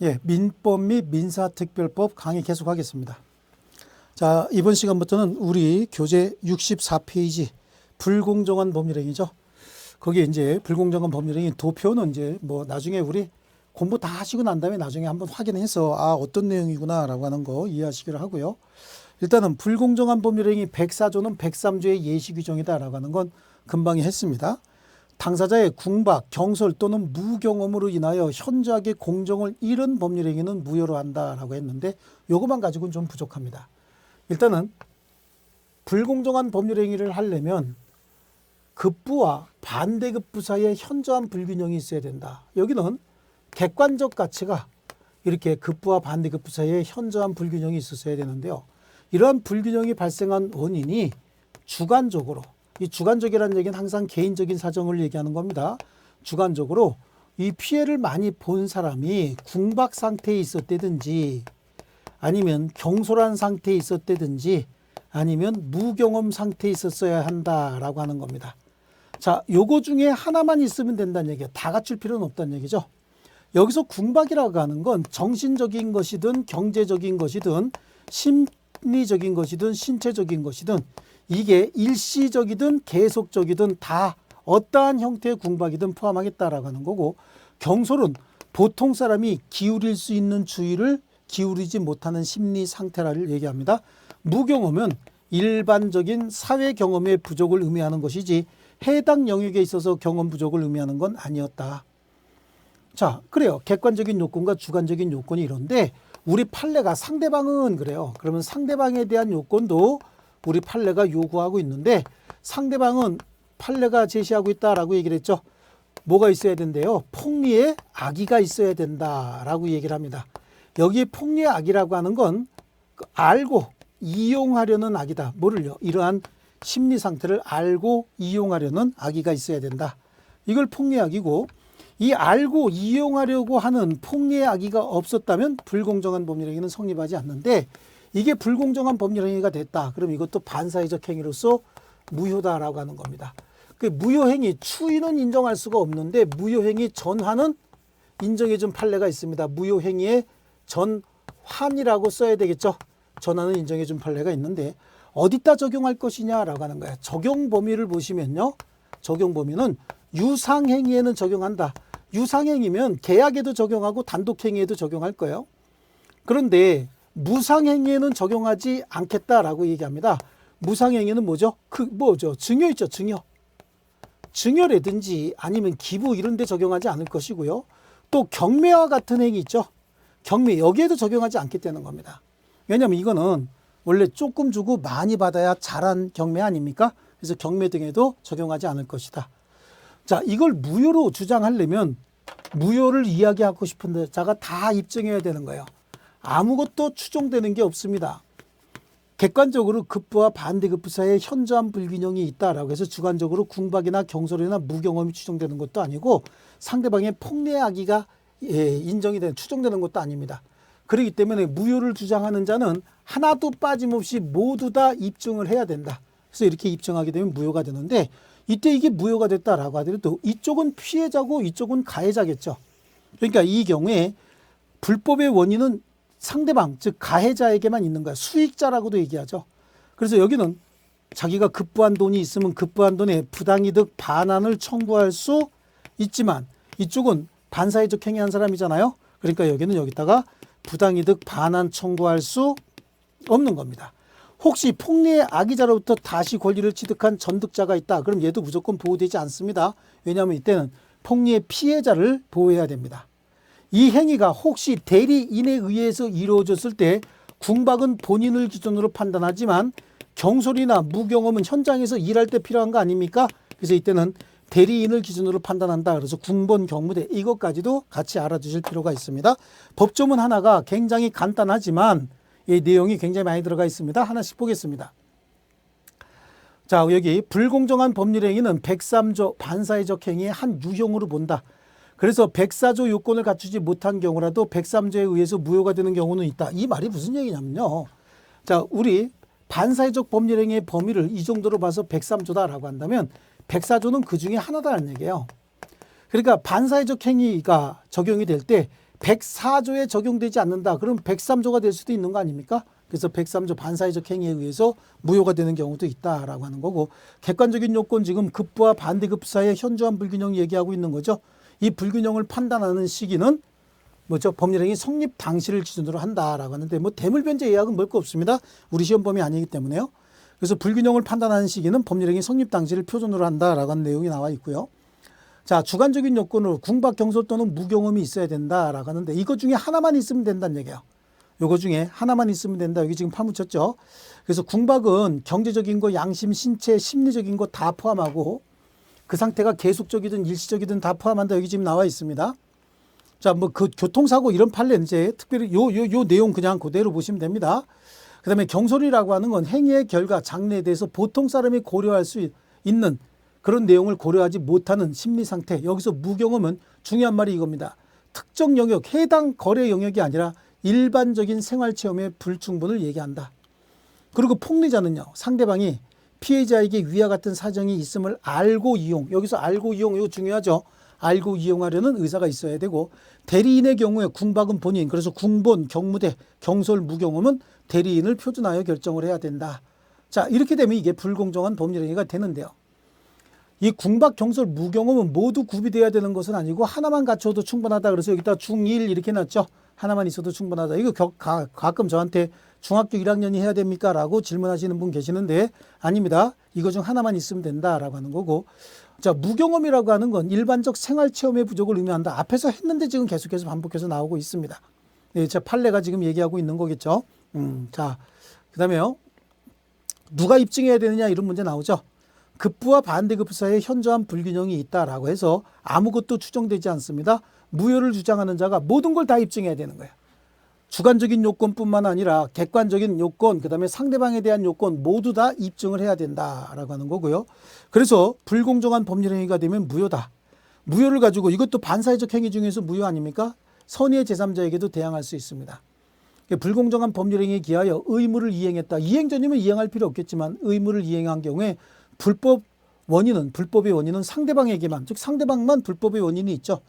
예, 민법 및 민사특별법 강의 계속하겠습니다. 자, 이번 시간부터는 우리 교재 64페이지 불공정한 법률행위죠. 거기에 이제 불공정한 법률행위 도표는 이제 뭐 나중에 우리 공부 다 하시고 난 다음에 나중에 한번 확인해서 어떤 내용이구나라고 하는 거 이해하시기를 하고요. 일단은 불공정한 법률행위 104조는 103조의 예시 규정이다라고 하는 건 금방 했습니다. 당사자의 궁박, 경솔 또는 무경험으로 인하여 현저하게 공정을 잃은 법률행위는 무효로 한다라고 했는데 이것만 가지고는 좀 부족합니다. 일단은 불공정한 법률행위를 하려면 급부와 반대급부 사이에 현저한 불균형이 있어야 된다. 여기는 객관적 가치가 이렇게 급부와 반대급부 사이에 현저한 불균형이 있었어야 되는데요. 이러한 불균형이 발생한 원인이 주관적으로, 이 주관적이라는 얘기는 항상 개인적인 사정을 얘기하는 겁니다. 주관적으로 이 피해를 많이 본 사람이 궁박 상태에 있었다든지 아니면 경솔한 상태에 있었다든지 아니면 무경험 상태에 있었어야 한다라고 하는 겁니다. 자, 요거 중에 하나만 있으면 된다는 얘기예요. 다 갖출 필요는 없다는 얘기죠. 여기서 궁박이라고 하는 건 정신적인 것이든 경제적인 것이든 심리적인 것이든 신체적인 것이든 이게 일시적이든 계속적이든 다 어떠한 형태의 궁박이든 포함하겠다라고 하는 거고, 경솔은 보통 사람이 기울일 수 있는 주의를 기울이지 못하는 심리 상태를 얘기합니다. 무경험은 일반적인 사회 경험의 부족을 의미하는 것이지 해당 영역에 있어서 경험 부족을 의미하는 건 아니었다. 자, 그래요. 객관적인 요건과 주관적인 요건이 이런데 우리 판례가 상대방은 그래요. 그러면 상대방에 대한 요건도 우리 판례가 요구하고 있는데 상대방은 판례가 제시하고 있다라고 얘기를 했죠. 뭐가 있어야 된대요? 폭리의 악의가 있어야 된다라고 얘기를 합니다. 여기에 폭리의 악이라고 하는 건 알고 이용하려는 악이다. 뭐를요? 이러한 심리 상태를 알고 이용하려는 악의가 있어야 된다. 이걸 폭리의 악이고, 이 알고 이용하려고 하는 폭리의 악의가 없었다면 불공정한 법률행위는 성립하지 않는데, 이게 불공정한 법률행위가 됐다. 그럼 이것도 반사회적 행위로서 무효다라고 하는 겁니다. 그 무효행위 추인은 인정할 수가 없는데 무효행위 전환은 인정해준 판례가 있습니다. 무효행위의 전환이라고 써야 되겠죠. 전환은 인정해준 판례가 있는데 어디다 적용할 것이냐라고 하는 거예요. 적용 범위를 보시면요. 적용 범위는 유상행위에는 적용한다. 유상행위면 계약에도 적용하고 단독행위에도 적용할 거예요. 그런데 무상행위에는 적용하지 않겠다라고 얘기합니다. 무상행위는 뭐죠? 증여 있죠, 증여. 증여라든지 아니면 기부 이런 데 적용하지 않을 것이고요. 또 경매와 같은 행위 있죠. 경매, 여기에도 적용하지 않겠다는 겁니다. 왜냐하면 이거는 원래 조금 주고 많이 받아야 잘한 경매 아닙니까? 그래서 경매 등에도 적용하지 않을 것이다. 자, 이걸 무효로 주장하려면 무효를 이야기하고 싶은 자가 다 입증해야 되는 거예요. 아무것도 추정되는 게 없습니다. 객관적으로 급부와 반대급부 사이에 현저한 불균형이 있다라고 해서 주관적으로 궁박이나 경솔이나 무경험이 추정되는 것도 아니고 상대방의 폭리의 악의가 인정이 되는 추정되는 것도 아닙니다. 그렇기 때문에 무효를 주장하는 자는 하나도 빠짐없이 모두 다 입증을 해야 된다. 그래서 이렇게 입증하게 되면 무효가 되는데 이때 이게 무효가 됐다라고 하더라도 이쪽은 피해자고 이쪽은 가해자겠죠. 그러니까 이 경우에 불법의 원인은 상대방, 즉 가해자에게만 있는 거야. 수익자라고도 얘기하죠. 그래서 여기는 자기가 급부한 돈이 있으면 급부한 돈에 부당이득 반환을 청구할 수 있지만 이쪽은 반사회적 행위한 사람이잖아요. 그러니까 여기는 여기다가 부당이득 반환 청구할 수 없는 겁니다. 혹시 폭리의 악의자로부터 다시 권리를 취득한 전득자가 있다. 그럼 얘도 무조건 보호되지 않습니다. 왜냐하면 이때는 폭리의 피해자를 보호해야 됩니다. 이 행위가 혹시 대리인에 의해서 이루어졌을 때 궁박은 본인을 기준으로 판단하지만 경솔이나 무경험은 현장에서 일할 때 필요한 거 아닙니까? 그래서 이때는 대리인을 기준으로 판단한다. 그래서 궁본 경무대 이것까지도 같이 알아두실 필요가 있습니다. 법조문 하나가 굉장히 간단하지만 이 내용이 굉장히 많이 들어가 있습니다. 하나씩 보겠습니다. 자, 여기 불공정한 법률행위는 103조 반사회적 행위의 한 유형으로 본다. 그래서 104조 요건을 갖추지 못한 경우라도 103조에 의해서 무효가 되는 경우는 있다. 이 말이 무슨 얘기냐면요. 자, 우리 반사회적 법률행위의 범위를 이 정도로 봐서 103조다라고 한다면 104조는 그 중에 하나다는 얘기예요. 그러니까 반사회적 행위가 적용이 될 때 104조에 적용되지 않는다. 그럼 103조가 될 수도 있는 거 아닙니까? 그래서 103조 반사회적 행위에 의해서 무효가 되는 경우도 있다라고 하는 거고, 객관적인 요건 지금 급부와 반대급 사이의 현저한 불균형 얘기하고 있는 거죠. 이 불균형을 판단하는 시기는 뭐죠? 법률행위 성립 당시를 기준으로 한다라고 하는데, 뭐 대물변제 예약은 뭘 거 없습니다. 우리 시험 범위 아니기 때문에요. 그래서 불균형을 판단하는 시기는 법률행위 성립 당시를 표준으로 한다라고 하는 내용이 나와 있고요. 자, 주관적인 요건으로 궁박, 경솔 또는 무경험이 있어야 된다라고 하는데, 이거 중에 하나만 있으면 된다는 얘기예요. 요거 중에 하나만 있으면 된다. 여기 지금 파묻혔죠. 그래서 궁박은 경제적인 거, 양심, 신체, 심리적인 거 다 포함하고, 그 상태가 계속적이든 일시적이든 다 포함한다. 여기 지금 나와 있습니다. 자, 뭐 그 교통사고 이런 판례는 이제 특별히 요 내용 그냥 그대로 보시면 됩니다. 그 다음에 경솔이라고 하는 건 행위의 결과, 장래에 대해서 보통 사람이 고려할 수 있는 그런 내용을 고려하지 못하는 심리 상태. 여기서 무경험은 중요한 말이 이겁니다. 특정 영역, 해당 거래 영역이 아니라 일반적인 생활체험의 불충분을 얘기한다. 그리고 폭리자는요, 상대방이 피해자에게 위와 같은 사정이 있음을 알고 이용, 여기서 알고 이용, 이거 중요하죠. 알고 이용하려는 의사가 있어야 되고, 대리인의 경우에 궁박은 본인, 그래서 궁본, 경무대, 경솔, 무경험은 대리인을 표준하여 결정을 해야 된다. 자, 이렇게 되면 이게 불공정한 법률행위가 되는데요. 이 궁박, 경솔, 무경험은 모두 구비돼야 되는 것은 아니고 하나만 갖춰도 충분하다. 그래서 여기다 중1 이렇게 놨죠. 하나만 있어도 충분하다. 이거 가끔 저한테 중학교 1학년이 해야 됩니까? 라고 질문하시는 분 계시는데, 아닙니다. 이거 중 하나만 있으면 된다라고 하는 거고. 자, 무경험이라고 하는 건 일반적 생활체험의 부족을 의미한다. 앞에서 했는데 지금 계속해서 반복해서 나오고 있습니다. 네, 제 판례가 지금 얘기하고 있는 거겠죠. 자, 그 다음에요. 누가 입증해야 되느냐 이런 문제 나오죠. 급부와 반대급 사이에 현저한 불균형이 있다라고 해서 아무것도 추정되지 않습니다. 무효를 주장하는 자가 모든 걸 다 입증해야 되는 거예요. 주관적인 요건뿐만 아니라 객관적인 요건, 그 다음에 상대방에 대한 요건 모두 다 입증을 해야 된다라고 하는 거고요. 그래서 불공정한 법률행위가 되면 무효다. 무효를 가지고 이것도 반사회적 행위 중에서 무효 아닙니까? 선의의 제3자에게도 대항할 수 있습니다. 불공정한 법률행위에 기하여 의무를 이행했다. 이행 전이면 이행할 필요 없겠지만 의무를 이행한 경우에 불법의 원인은 상대방에게만, 즉 상대방만 불법의 원인이 있죠.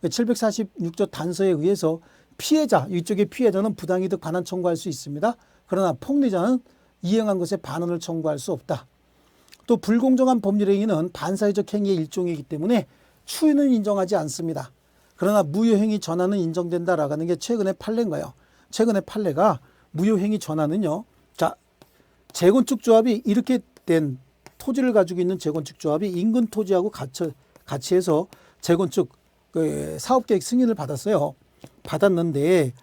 746조 단서에 의해서 피해자, 이쪽의 피해자는 부당이득 반환 청구할 수 있습니다. 그러나 폭리자는 이행한 것에 반환을 청구할 수 없다. 또 불공정한 법률행위는 반사회적 행위의 일종이기 때문에 추인은 인정하지 않습니다. 그러나 무효행위 전환은 인정된다라고 하는 게 최근의 판례인가요? 최근의 판례가 무효행위 전환은요. 자, 재건축 조합이 이렇게 된 토지를 가지고 있는 재건축 조합이 인근 토지하고 같이 해서 재건축 사업계획 승인을 받았어요. 받았는데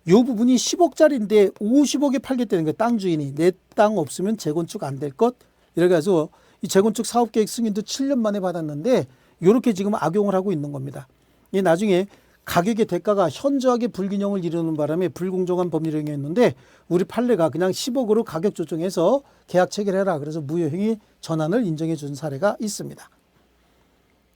이 부분이 10억짜리인데 50억에 팔겠다는 거예요. 땅 주인이. 내 땅 없으면 재건축 안 될 것. 이렇게 해서 이 재건축 사업계획 승인도 7년 만에 받았는데 이렇게 지금 악용을 하고 있는 겁니다. 이 나중에 가격의 대가가 현저하게 불균형을 이루는 바람에 불공정한 법률행위였는데 우리 판례가 그냥 10억으로 가격 조정해서 계약 체결해라. 그래서 무효행위 전환을 인정해 준 사례가 있습니다.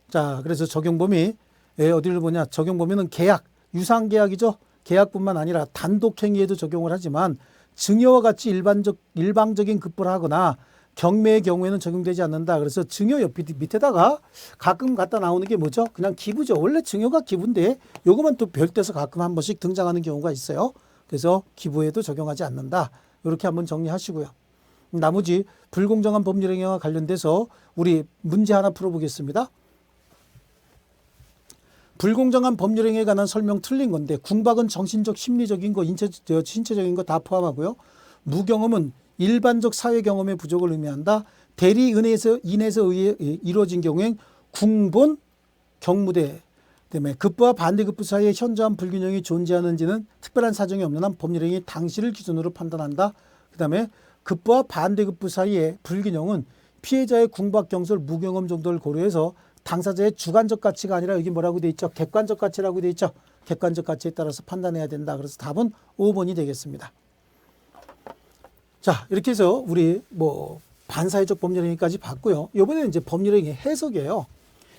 자, 그래서 적용 범위 어디를 보냐? 적용 범위는 계약, 유상 계약이죠. 계약뿐만 아니라 단독 행위에도 적용을 하지만 증여와 같이 일방적인 급부를 하거나 경매의 경우에는 적용되지 않는다. 그래서 증여 옆 밑에다가 가끔 갖다 나오는 게 뭐죠? 그냥 기부죠. 원래 증여가 기부인데 요것만 또 별도에서 가끔 한 번씩 등장하는 경우가 있어요. 그래서 기부에도 적용하지 않는다. 이렇게 한번 정리하시고요. 나머지 불공정한 법률행위와 관련돼서 우리 문제 하나 풀어보겠습니다. 불공정한 법률행위에 관한 설명 틀린 건데 궁박은 정신적, 심리적인 거, 신체적인 거 다 포함하고요. 무경험은 일반적 사회 경험의 부족을 의미한다. 대리인에서 의해 이루어진 경우엔 궁본, 경무대 때문에 급부와 반대급부 사이에 현저한 불균형이 존재하는지는 특별한 사정이 없는 한 법률행위 당시를 기준으로 판단한다. 그 다음에 급부와 반대급부 사이의 불균형은 피해자의 궁박, 경솔, 무경험 정도를 고려해서 당사자의 주관적 가치가 아니라 여기 뭐라고 돼 있죠? 객관적 가치라고 돼 있죠? 객관적 가치에 따라서 판단해야 된다. 그래서 답은 5번이 되겠습니다. 자, 이렇게 해서 우리 반사회적 법률행위까지 봤고요. 이번에는 이제 법률행위 해석이에요.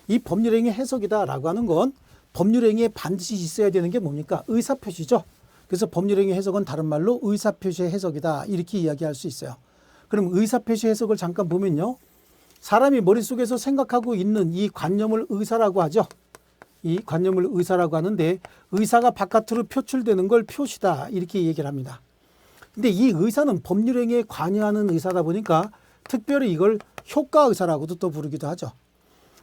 이 법률행위 해석이다라고 하는 건 법률행위에 반드시 있어야 되는 게 뭡니까? 의사표시죠. 그래서 법률행위 해석은 다른 말로 의사표시의 해석이다. 이렇게 이야기할 수 있어요. 그럼 의사표시 해석을 잠깐 보면요. 사람이 머릿속에서 생각하고 있는 이 관념을 의사라고 하죠. 이 관념을 의사라고 하는데 의사가 바깥으로 표출되는 걸 표시다 이렇게 얘기를 합니다. 근데 이 의사는 법률행위에 관여하는 의사다 보니까 특별히 이걸 효과의사라고도 또 부르기도 하죠.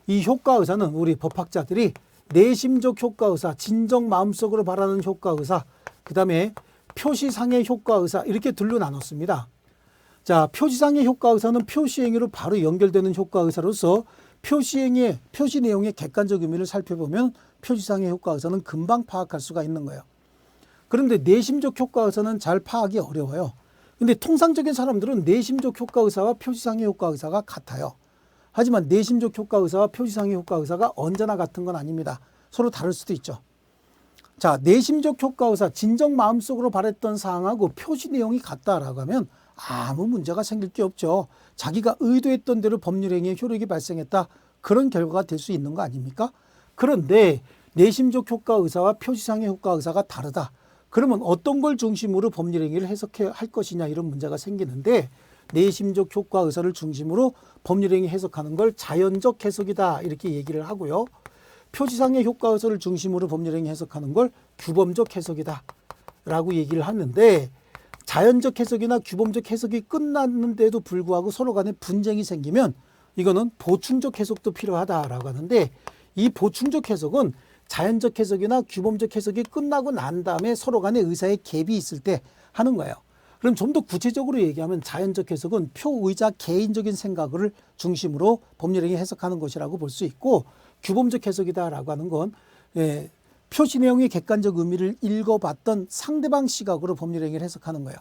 이 효과의사는 우리 법학자들이 내심적 효과의사, 진정 마음속으로 바라는 효과의사, 그 다음에 표시상의 효과의사 이렇게 둘로 나눴습니다. 자, 표시상의 효과의사는 표시행위로 바로 연결되는 효과의사로서 표시 내용의 객관적 의미를 살펴보면 표시상의 효과의사는 금방 파악할 수가 있는 거예요. 그런데 내심적 효과의사는 잘 파악이 어려워요. 근데 통상적인 사람들은 내심적 효과의사와 표시상의 효과의사가 같아요. 하지만 내심적 효과의사와 표시상의 효과의사가 언제나 같은 건 아닙니다. 서로 다를 수도 있죠. 자, 내심적 효과의사, 진정 마음속으로 바랬던 사항하고 표시 내용이 같다라고 하면 아무 문제가 생길 게 없죠. 자기가 의도했던 대로 법률행위의 효력이 발생했다. 그런 결과가 될 수 있는 거 아닙니까? 그런데 내심적 효과의사와 표시상의 효과의사가 다르다. 그러면 어떤 걸 중심으로 법률행위를 해석해야 할 것이냐 이런 문제가 생기는데 내심적 효과의사를 중심으로 법률행위 해석하는 걸 자연적 해석이다 이렇게 얘기를 하고요. 표시상의 효과의사를 중심으로 법률행위 해석하는 걸 규범적 해석이다 라고 얘기를 하는데 자연적 해석이나 규범적 해석이 끝났는데도 불구하고 서로 간에 분쟁이 생기면 이거는 보충적 해석도 필요하다라고 하는데 이 보충적 해석은 자연적 해석이나 규범적 해석이 끝나고 난 다음에 서로 간에 의사의 갭이 있을 때 하는 거예요. 그럼 좀 더 구체적으로 얘기하면 자연적 해석은 표의자 개인적인 생각을 중심으로 법률행위 해석하는 것이라고 볼 수 있고 규범적 해석이다라고 하는 건 표시 내용의 객관적 의미를 읽어봤던 상대방 시각으로 법률행위를 해석하는 거예요.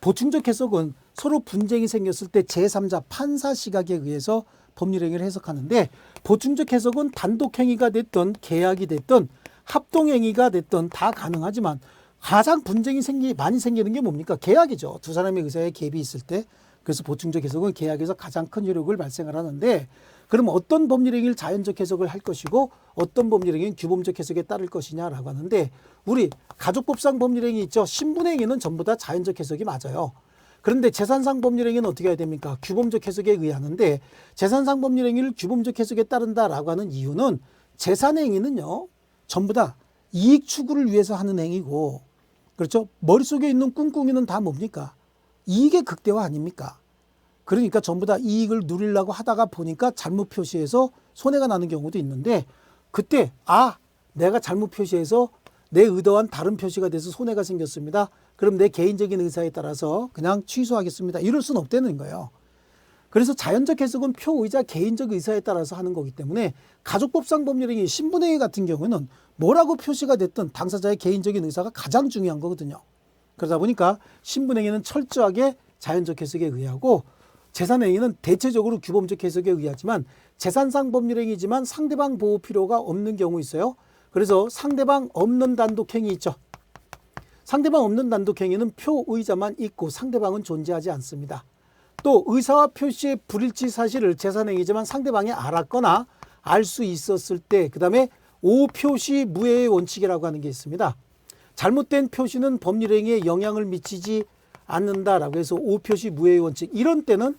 보충적 해석은 서로 분쟁이 생겼을 때 제3자 판사 시각에 의해서 법률행위를 해석하는데 보충적 해석은 단독행위가 됐든 계약이 됐든 합동행위가 됐든 다 가능하지만 가장 분쟁이 많이 생기는 게 뭡니까? 계약이죠. 두 사람의 의사의 갭이 있을 때. 그래서 보충적 해석은 계약에서 가장 큰 효력을 발생을 하는데 그럼 어떤 법률행위를 자연적 해석을 할 것이고 어떤 법률행위는 규범적 해석에 따를 것이냐라고 하는데 우리 가족법상 법률행위 있죠. 신분행위는 전부 다 자연적 해석이 맞아요. 그런데 재산상 법률행위는 어떻게 해야 됩니까? 규범적 해석에 의하는데 재산상 법률행위를 규범적 해석에 따른다라고 하는 이유는 재산행위는요. 전부 다 이익 추구를 위해서 하는 행위고 그렇죠? 머릿속에 있는 꿍꿍이는 다 뭡니까? 이익의 극대화 아닙니까? 그러니까 전부 다 이익을 누리려고 하다가 보니까 잘못 표시해서 손해가 나는 경우도 있는데 그때 내가 잘못 표시해서 내 의도와는 다른 표시가 돼서 손해가 생겼습니다. 그럼 내 개인적인 의사에 따라서 그냥 취소하겠습니다. 이럴 수는 없다는 거예요. 그래서 자연적 해석은 표의자 개인적 의사에 따라서 하는 거기 때문에 가족법상 법률행위 신분행위 같은 경우는 뭐라고 표시가 됐든 당사자의 개인적인 의사가 가장 중요한 거거든요. 그러다 보니까 신분행위는 철저하게 자연적 해석에 의하고 재산행위는 대체적으로 규범적 해석에 의하지만 재산상 법률행위지만 상대방 보호 필요가 없는 경우 있어요. 그래서 상대방 없는 단독행위 있죠. 상대방 없는 단독행위는 표의자만 있고 상대방은 존재하지 않습니다. 또 의사와 표시의 불일치 사실을 재산행위지만 상대방이 알았거나 알 수 있었을 때 그 다음에 오표시 무해의 원칙이라고 하는 게 있습니다. 잘못된 표시는 법률행위에 영향을 미치지 않는다라고 해서 오표시 무해의 원칙 이런 때는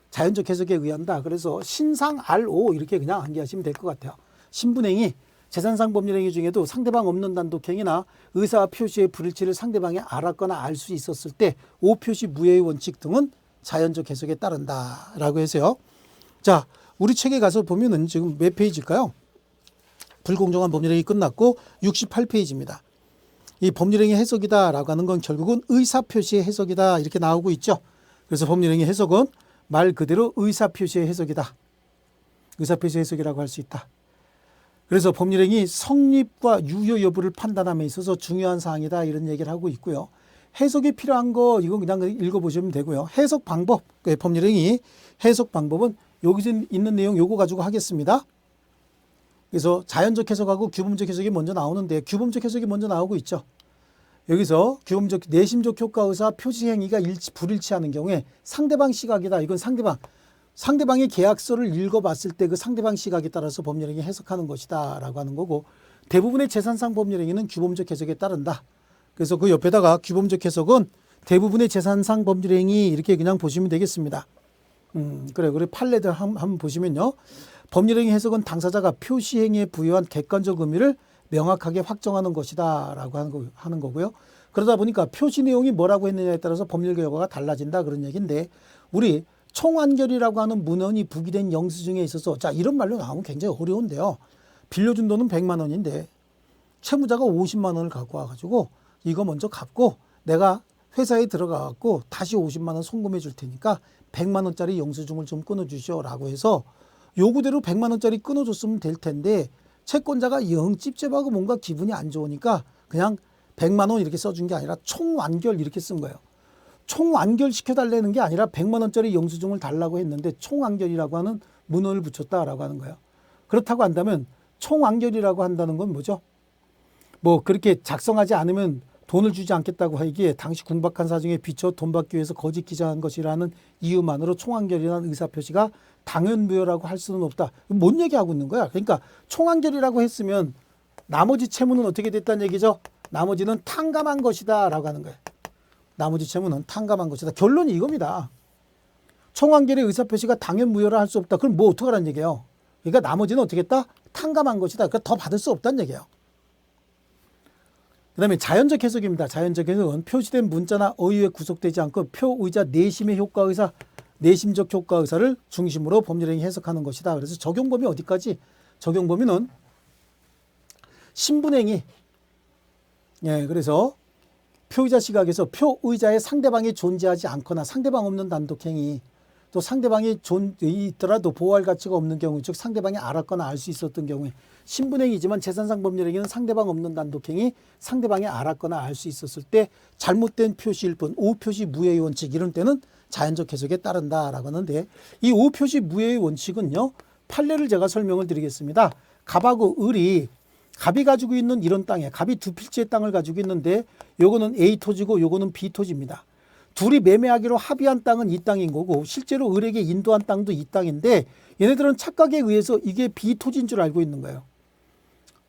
자연적 해석에 의한다. 그래서 신상 RO 이렇게 그냥 암기하시면 될 것 같아요. 신분행위, 재산상 법률행위 중에도 상대방 없는 단독행위나 의사와 표시의 불일치를 상대방이 알았거나 알 수 있었을 때 오표시 무해의 원칙 등은 자연적 해석에 따른다라고 해서요. 자, 우리 책에 가서 보면은 지금 몇 페이지일까요? 불공정한 법률행위 끝났고 68페이지입니다. 이 법률행위 해석이다라고 하는 건 결국은 의사표시의 해석이다 이렇게 나오고 있죠. 그래서 법률행위 해석은 말 그대로 의사표시의 해석이다. 의사표시 해석이라고 할 수 있다. 그래서 법률행위 성립과 유효 여부를 판단함에 있어서 중요한 사항이다 이런 얘기를 하고 있고요. 해석이 필요한 거 이건 그냥 읽어보시면 되고요. 해석 방법, 법률행위 해석 방법은 여기서 있는 내용 요거 가지고 하겠습니다. 그래서 자연적 해석하고 규범적 해석이 먼저 나오는데 규범적 해석이 먼저 나오고 있죠. 여기서 규범적 내심적 효과의사 표시 행위가 불일치하는 경우에 상대방 시각이다. 이건 상대방의 계약서를 읽어봤을 때 그 상대방 시각에 따라서 법률행위 해석하는 것이다 라고 하는 거고 대부분의 재산상 법률행위는 규범적 해석에 따른다. 그래서 그 옆에다가 규범적 해석은 대부분의 재산상 법률행위 이렇게 그냥 보시면 되겠습니다. 그래 판례들 한번 보시면요. 법률행위 해석은 당사자가 표시행위에 부여한 객관적 의미를 명확하게 확정하는 것이다 라고 하는 거고요. 그러다 보니까 표시 내용이 뭐라고 했느냐에 따라서 법률 결과가 달라진다 그런 얘기인데, 우리 총완결이라고 하는 문헌이 부기된 영수증에 있어서 자 이런 말로 나오면 굉장히 어려운데요. 빌려준 돈은 100만 원인데 채무자가 50만 원을 갖고 와가지고 이거 먼저 갚고 내가 회사에 들어가갖고 다시 50만 원 송금해 줄 테니까 100만 원짜리 영수증을 좀 끊어주시오 라고 해서 요구대로 100만 원짜리 끊어줬으면 될 텐데, 채권자가 영 찝찝하고 뭔가 기분이 안 좋으니까 그냥 100만 원 이렇게 써준 게 아니라 총완결 이렇게 쓴 거예요. 총완결 시켜달라는 게 아니라 100만 원짜리 영수증을 달라고 했는데 총완결이라고 하는 문헌을 붙였다라고 하는 거예요. 그렇다고 한다면 총완결이라고 한다는 건 뭐죠? 뭐 그렇게 작성하지 않으면 돈을 주지 않겠다고 하기에 당시 궁박한 사정에 비춰 돈 받기 위해서 거짓 기장한 것이라는 이유만으로 총완결이라는 의사표시가 당연무효라고 할 수는 없다. 뭔 얘기하고 있는 거야? 그러니까 총완결이라고 했으면 나머지 채무는 어떻게 됐다는 얘기죠? 나머지는 탕감한 것이다 라고 하는 거예요. 나머지 채무는 탕감한 것이다. 결론이 이겁니다. 총완결의 의사표시가 당연무효라 할 수 없다. 그럼 뭐 어떡하라는 얘기예요? 그러니까 나머지는 어떻게 했다? 탕감한 것이다. 그러니까 더 받을 수 없다는 얘기예요. 그 다음에 자연적 해석입니다. 자연적 해석은 표시된 문자나 어휘에 구속되지 않고 표의자 내심의 효과의사, 내심적 효과의사를 중심으로 법률행위 해석하는 것이다. 그래서 적용범위 어디까지? 적용범위는 신분행위. 예, 그래서 표의자 시각에서 표의자의 상대방이 존재하지 않거나 상대방 없는 단독행위, 또 상대방이 있더라도 보호할 가치가 없는 경우, 즉 상대방이 알았거나 알 수 있었던 경우에, 신분행위지만 재산상 법률행위는 상대방 없는 단독행위, 상대방이 알았거나 알 수 있었을 때 잘못된 표시일 뿐, 오표시 무효의 원칙, 이런 때는 자연적 해석에 따른다라고 하는데, 이 오표시 무효의 원칙은요, 판례를 제가 설명을 드리겠습니다. 갑하고 을이, 갑이 가지고 있는 이런 땅에, 갑이 두 필지의 땅을 가지고 있는데 요거는 A 토지고 요거는 B 토지입니다. 둘이 매매하기로 합의한 땅은 이 땅인 거고 실제로 을에게 인도한 땅도 이 땅인데 얘네들은 착각에 의해서 이게 B 토지인 줄 알고 있는 거예요.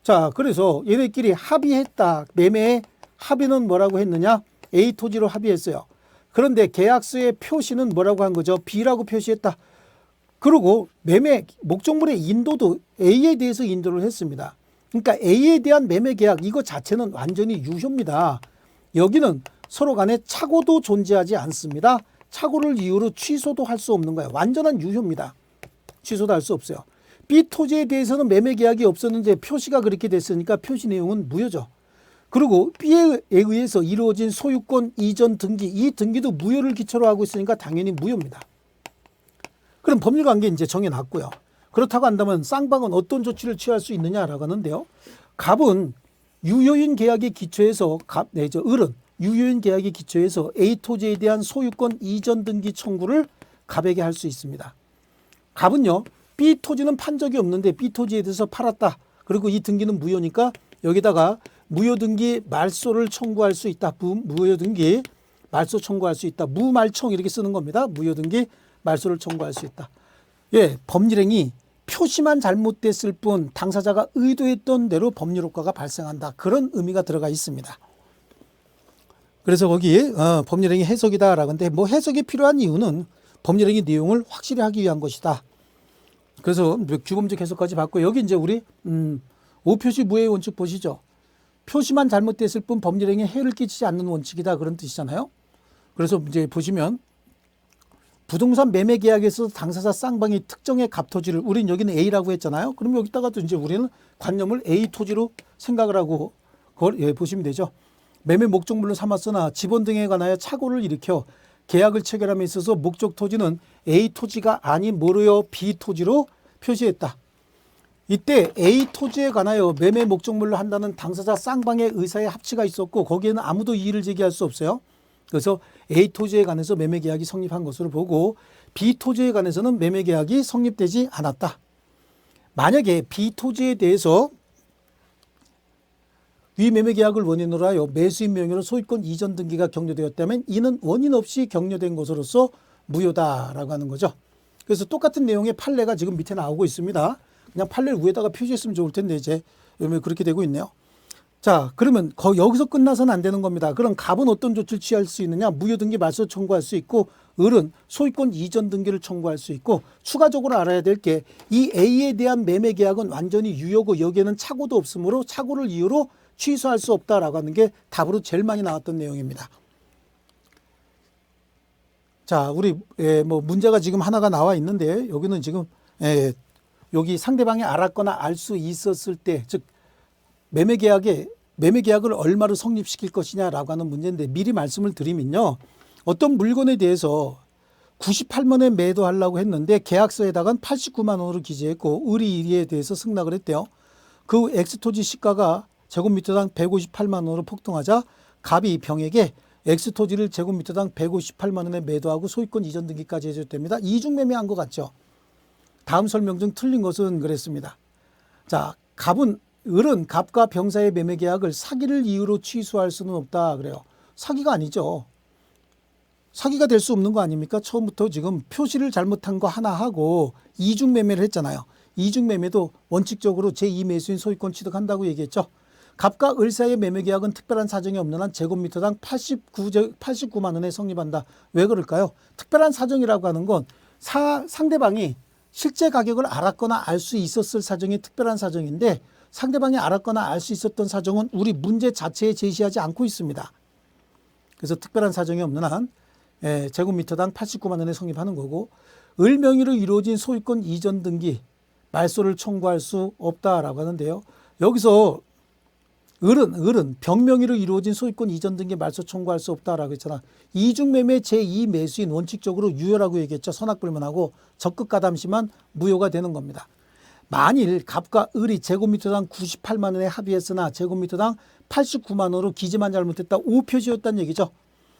자, 그래서 얘네끼리 합의했다. 매매의 합의는 뭐라고 했느냐? A 토지로 합의했어요. 그런데 계약서의 표시는 뭐라고 한 거죠? B라고 표시했다. 그리고 매매 목적물의 인도도 A에 대해서 인도를 했습니다. 그러니까 A에 대한 매매 계약 이거 자체는 완전히 유효입니다. 여기는 서로 간에 착오도 존재하지 않습니다. 착오를 이유로 취소도 할 수 없는 거예요. 완전한 유효입니다. 취소도 할 수 없어요. B 토지에 대해서는 매매 계약이 없었는데 표시가 그렇게 됐으니까 표시 내용은 무효죠. 그리고 B에 의해서 이루어진 소유권 이전 등기, 이 등기도 무효를 기초로 하고 있으니까 당연히 무효입니다. 그럼 법률관계 이제 정해놨고요. 그렇다고 한다면 쌍방은 어떤 조치를 취할 수 있느냐라고 하는데요. 갑은 유효인 계약에 기초해서 을은 유효인 계약에 기초해서 A 토지에 대한 소유권 이전 등기 청구를 갑에게 할 수 있습니다. 갑은요, B 토지는 판 적이 없는데 B 토지에 대해서 팔았다. 그리고 이 등기는 무효니까 여기다가 무효 등기 말소를 청구할 수 있다. 무효 등기 말소 청구할 수 있다. 무말청 이렇게 쓰는 겁니다. 무효 등기 말소를 청구할 수 있다. 예, 법률행위 표시만 잘못됐을 뿐 당사자가 의도했던 대로 법률 효과가 발생한다. 그런 의미가 들어가 있습니다. 그래서 거기 법률행위 해석이다라고 하는데 뭐 해석이 필요한 이유는 법률행위 내용을 확실히 하기 위한 것이다. 그래서 규범적 해석까지 받고 여기 이제 우리 오표시 무효의 원칙 보시죠. 표시만 잘못됐을 뿐 법률행위에 해를 끼치지 않는 원칙이다. 그런 뜻이잖아요. 그래서 이제 보시면 부동산 매매 계약에서 당사자 쌍방이 특정의 갑 토지를 우린 여기는 A라고 했잖아요. 그럼 여기다가도 이제 우리는 관념을 A 토지로 생각을 하고 그걸 예, 보시면 되죠. 매매 목적물로 삼았으나 지번 등에 관하여 착오를 일으켜 계약을 체결함에 있어서 목적 토지는 A 토지가 아닌 뭐로요? B 토지로 표시했다. 이때 A 토지에 관하여 매매 목적물로 한다는 당사자 쌍방의 의사의 합치가 있었고 거기에는 아무도 이의를 제기할 수 없어요. 그래서 A 토지에 관해서 매매 계약이 성립한 것으로 보고 B 토지에 관해서는 매매 계약이 성립되지 않았다. 만약에 B 토지에 대해서 위 매매 계약을 원인으로 하여 매수인 명의로 소유권 이전 등기가 격려되었다면 이는 원인 없이 격려된 것으로서 무효다라고 하는 거죠. 그래서 똑같은 내용의 판례가 지금 밑에 나오고 있습니다. 그냥 판례를 위에다가 표시했으면 좋을 텐데 이제 그렇게 되고 있네요. 자, 그러면 여기서 끝나서는 안 되는 겁니다. 그럼 갑은 어떤 조치를 취할 수 있느냐? 무효등기 말소 청구할 수 있고, 을은 소유권 이전 등기를 청구할 수 있고, 추가적으로 알아야 될 게 이 A에 대한 매매 계약은 완전히 유효고 여기에는 착오도 없으므로 착오를 이유로 취소할 수 없다라고 하는 게 답으로 제일 많이 나왔던 내용입니다. 자, 우리 뭐 문제가 지금 하나가 나와 있는데 여기는 지금 여기 상대방이 알았거나 알 수 있었을 때, 즉 매매 계약을 얼마로 성립시킬 것이냐라고 하는 문제인데 미리 말씀을 드리면요. 어떤 물건에 대해서 98만 원에 매도하려고 했는데 계약서에다가 89만 원으로 기재했고 을이 이에 대해서 승낙을 했대요. 그 엑스토지 시가가 제곱미터당 158만 원으로 폭등하자 갑이 병에게 엑스토지를 제곱미터당 158만 원에 매도하고 소유권 이전 등기까지 해줬답니다. 이중매매한 것 같죠. 다음 설명 중 틀린 것은 그랬습니다. 자, 을은 갑과 병 사이의 매매 계약을 사기를 이유로 취소할 수는 없다 그래요. 사기가 아니죠. 사기가 될 수 없는 거 아닙니까? 처음부터 지금 표시를 잘못한 거 하나 하고 이중 매매를 했잖아요. 이중 매매도 원칙적으로 제2매수인 소유권 취득한다고 얘기했죠. 갑과 을 사이의 매매 계약은 특별한 사정이 없는 한 제곱미터당 89만 원에 성립한다. 왜 그럴까요? 특별한 사정이라고 하는 건 상대방이 실제 가격을 알았거나 알 수 있었을 사정이 특별한 사정인데 상대방이 알았거나 알 수 있었던 사정은 우리 문제 자체에 제시하지 않고 있습니다. 그래서 특별한 사정이 없는 한 제곱미터당 89만 원에 성립하는 거고, 을 명의로 이루어진 소유권 이전 등기 말소를 청구할 수 없다라고 하는데요. 여기서 을은 병 명의로 이루어진 소유권 이전 등기 말소 청구할 수 없다라고 했잖아. 이중매매 제2매수인 원칙적으로 유효라고 얘기했죠. 선악불문하고 적극 가담시만 무효가 되는 겁니다. 만일 갑과 을이 제곱미터당 98만 원에 합의했으나 제곱미터당 89만 원으로 기재만 잘못했다. O 표시였다는 얘기죠.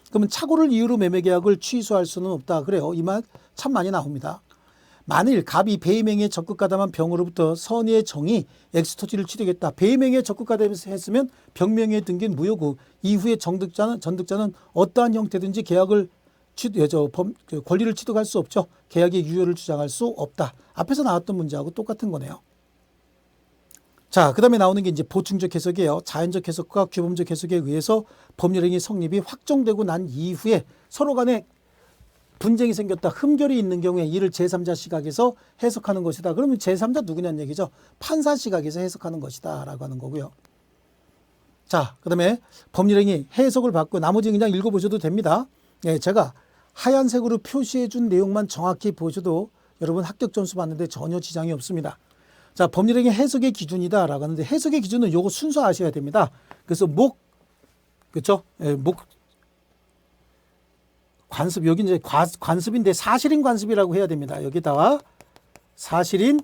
그러면 착오를 이유로 매매 계약을 취소할 수는 없다. 그래요. 이 말 참 많이 나옵니다. 만일 갑이 배임행위에 적극 가담한 병으로부터 선의의 정이 엑스토지를 취득했다. 배임행위에 적극 가담했으면 병명의에 등기는 무효고 이후에 전득자는 어떠한 형태든지 계약을 권리를 취득할 수 없죠. 계약의 유효를 주장할 수 없다. 앞에서 나왔던 문제하고 똑같은 거네요. 자, 그 다음에 나오는 게 이제 보충적 해석이에요. 자연적 해석과 규범적 해석에 의해서 법률행위 성립이 확정되고 난 이후에 서로 간에 분쟁이 생겼다. 흠결이 있는 경우에 이를 제3자 시각에서 해석하는 것이다. 그러면 제3자 누구냐는 얘기죠. 판사 시각에서 해석하는 것이다 라고 하는 거고요. 자, 그 다음에 법률행위 해석을 받고 나머지 그냥 읽어보셔도 됩니다. 제가 하얀색으로 표시해 준 내용만 정확히 보셔도 여러분 합격 점수 받는데 전혀 지장이 없습니다. 자, 법률행위 해석의 기준이다 라고 하는데 해석의 기준은 요거 순서 아셔야 됩니다. 그래서 그렇죠? 관습, 여기 이제 관습인데 사실인 관습이라고 해야 됩니다. 여기다가 사실인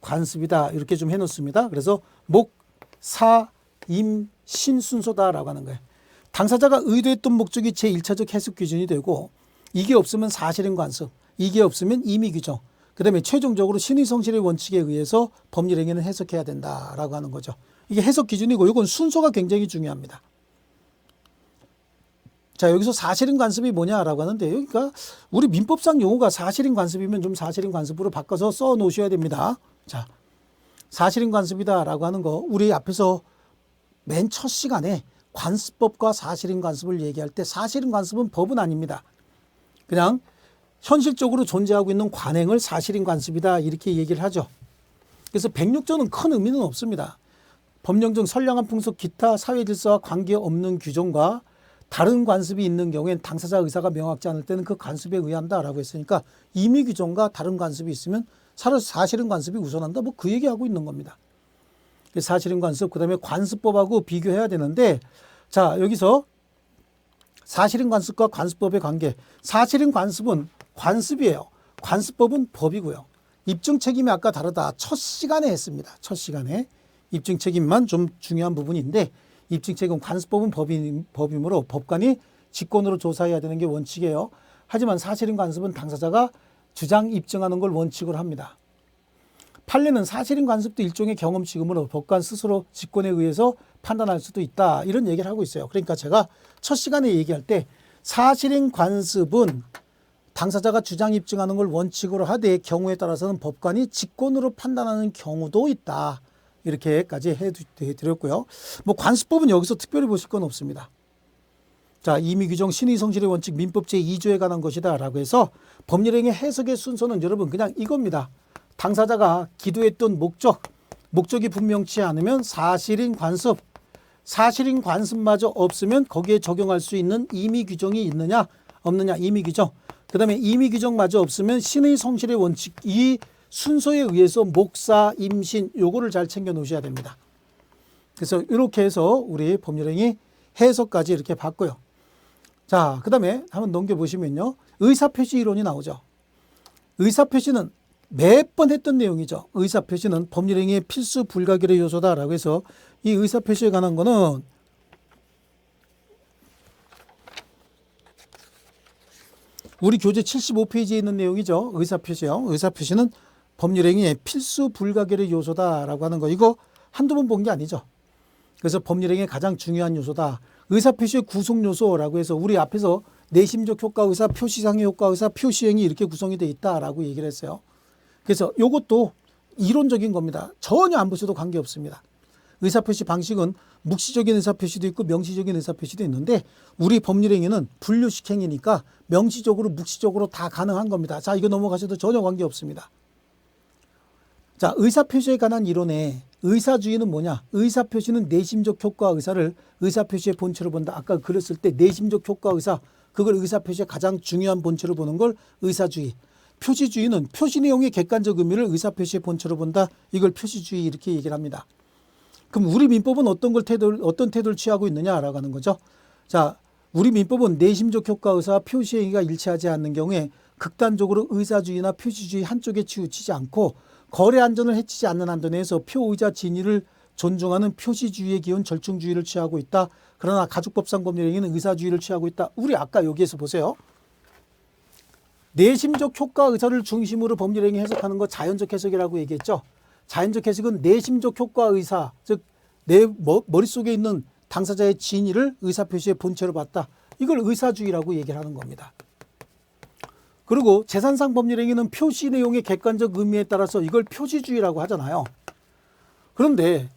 관습이다 이렇게 좀 해놓습니다. 그래서 사, 임, 신 순서다라고 하는 거예요. 당사자가 의도했던 목적이 제1차적 해석 기준이 되고 이게 없으면 사실인 관습, 이게 없으면 임의 규정, 그 다음에 최종적으로 신의성실의 원칙에 의해서 법률행위는 해석해야 된다라고 하는 거죠. 이게 해석 기준이고 이건 순서가 굉장히 중요합니다. 자, 여기서 사실인 관습이 뭐냐라고 하는데 그러니까 우리 민법상 용어가 사실인 관습이면 좀 사실인 관습으로 바꿔서 써 놓으셔야 됩니다. 자, 사실인 관습이다라고 하는 거 우리 앞에서 맨 첫 시간에 관습법과 사실인 관습을 얘기할 때 사실인 관습은 법은 아닙니다. 그냥 현실적으로 존재하고 있는 관행을 사실인 관습이다 이렇게 얘기를 하죠. 그래서 106조는 큰 의미는 없습니다. 법령 중 선량한 풍속 기타 사회 질서와 관계없는 규정과 다른 관습이 있는 경우엔 당사자 의사가 명확지 않을 때는 그 관습에 의한다라고 했으니까 임의 규정과 다른 관습이 있으면 사실인 관습이 우선한다. 뭐 그 얘기하고 있는 겁니다. 사실인 관습, 그 다음에 관습법하고 비교해야 되는데 자, 여기서 사실인 관습과 관습법의 관계. 사실인 관습은 관습이에요. 관습법은 법이고요. 입증 책임이 아까 다르다. 첫 시간에 했습니다. 첫 시간에. 입증 책임만 좀 중요한 부분인데 입증 책임 관습법은 법이므로 법관이 직권으로 조사해야 되는 게 원칙이에요. 하지만 사실인 관습은 당사자가 주장 입증하는 걸 원칙으로 합니다. 판례는 사실인 관습도 일종의 경험칙이므로 법관 스스로 직권에 의해서 판단할 수도 있다. 이런 얘기를 하고 있어요. 그러니까 제가 첫 시간에 얘기할 때 사실인 관습은 당사자가 주장 입증하는 걸 원칙으로 하되 경우에 따라서는 법관이 직권으로 판단하는 경우도 있다. 이렇게까지 해드렸고요. 뭐 관습법은 여기서 특별히 보실 건 없습니다. 자, 임의 규정 신의 성실의 원칙 민법 제2조에 관한 것이다라고 해서 법률행위 해석의 순서는 여러분 그냥 이겁니다. 당사자가 기도했던 목적이 분명치 않으면 사실인 관습, 사실인 관습마저 없으면 거기에 적용할 수 있는 임의 규정이 있느냐 없느냐 임의 규정. 그 다음에 임의 규정마저 없으면 신의 성실의 원칙 이 순서에 의해서 목사, 임신 요거를 잘 챙겨 놓으셔야 됩니다. 그래서 이렇게 해서 우리 법률행위 해석까지 이렇게 봤고요. 자, 그 다음에 한번 넘겨보시면요. 의사표시 이론이 나오죠. 의사표시는 매번 했던 내용이죠. 의사표시는 법률행위의 필수 불가결의 요소다라고 해서 이 의사표시에 관한 거는 우리 교재 75페이지에 있는 내용이죠. 의사표시요. 의사표시는 법률행위의 필수 불가결의 요소다라고 하는 거. 이거 한두 번 본 게 아니죠. 그래서 법률행위의 가장 중요한 요소다. 의사표시의 구성요소라고 해서 우리 앞에서 내심적 효과의사, 표시상의 효과의사, 표시행위 이렇게 구성이 되어 있다라고 얘기를 했어요. 그래서 이것도 이론적인 겁니다. 전혀 안 보셔도 관계없습니다. 의사표시 방식은 묵시적인 의사표시도 있고 명시적인 의사표시도 있는데 우리 법률행위는 분류식 행위니까 명시적으로 묵시적으로 다 가능한 겁니다. 자, 이거 넘어가셔도 전혀 관계없습니다. 자, 의사표시에 관한 이론에 의사주의는 뭐냐? 의사표시는 내심적 효과 의사를 의사표시의 본체로 본다. 아까 그랬을 때 내심적 효과 의사 그걸 의사표시의 가장 중요한 본체로 보는 걸 의사주의. 표시주의는 표시 내용의 객관적 의미를 의사표시의 본체로 본다. 이걸 표시주의 이렇게 얘기를 합니다. 그럼 우리 민법은 어떤 태도를 취하고 있느냐라고 하는 거죠. 자, 우리 민법은 내심적 효과 의사와 표시행위가 일치하지 않는 경우에 극단적으로 의사주의나 표시주의 한쪽에 치우치지 않고 거래 안전을 해치지 않는 한도 내에서 표의자 진위를 존중하는 표시주의에 기운 절충주의를 취하고 있다. 그러나 가족법상 법률행위는 의사주의를 취하고 있다. 우리 아까 여기에서 보세요. 내심적 효과 의사를 중심으로 법률행위 해석하는 거 자연적 해석이라고 얘기했죠. 자연적 해석은 내심적 효과 의사, 즉 내 머릿속에 있는 당사자의 진위를 의사표시의 본체로 봤다. 이걸 의사주의라고 얘기를 하는 겁니다. 그리고 재산상 법률행위는 표시 내용의 객관적 의미에 따라서 이걸 표시주의라고 하잖아요. 그런데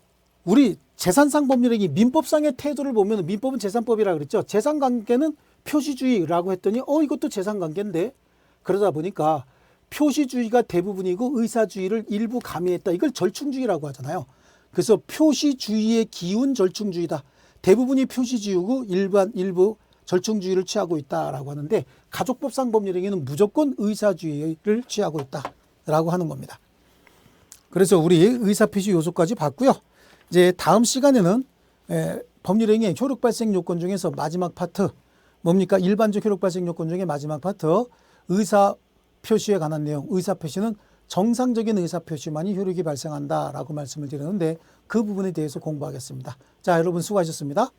우리 재산상 법률행위 민법상의 태도를 보면 민법은 재산법이라고 그랬죠. 재산관계는 표시주의라고 했더니 이것도 재산관계인데 그러다 보니까 표시주의가 대부분이고 의사주의를 일부 가미했다. 이걸 절충주의라고 하잖아요. 그래서 표시주의의 기운 절충주의다. 대부분이 표시주의고 일부 절충주의를 취하고 있다라고 하는데 가족법상 법률행위는 무조건 의사주의를 취하고 있다라고 하는 겁니다. 그래서 우리 의사표시 요소까지 봤고요. 이제 다음 시간에는 법률행위의 효력 발생 요건 중에서 마지막 파트 뭡니까? 일반적 효력 발생 요건 중에 마지막 파트 의사표시에 관한 내용. 의사표시는 정상적인 의사표시만이 효력이 발생한다라고 말씀을 드렸는데 그 부분에 대해서 공부하겠습니다. 자, 여러분 수고하셨습니다.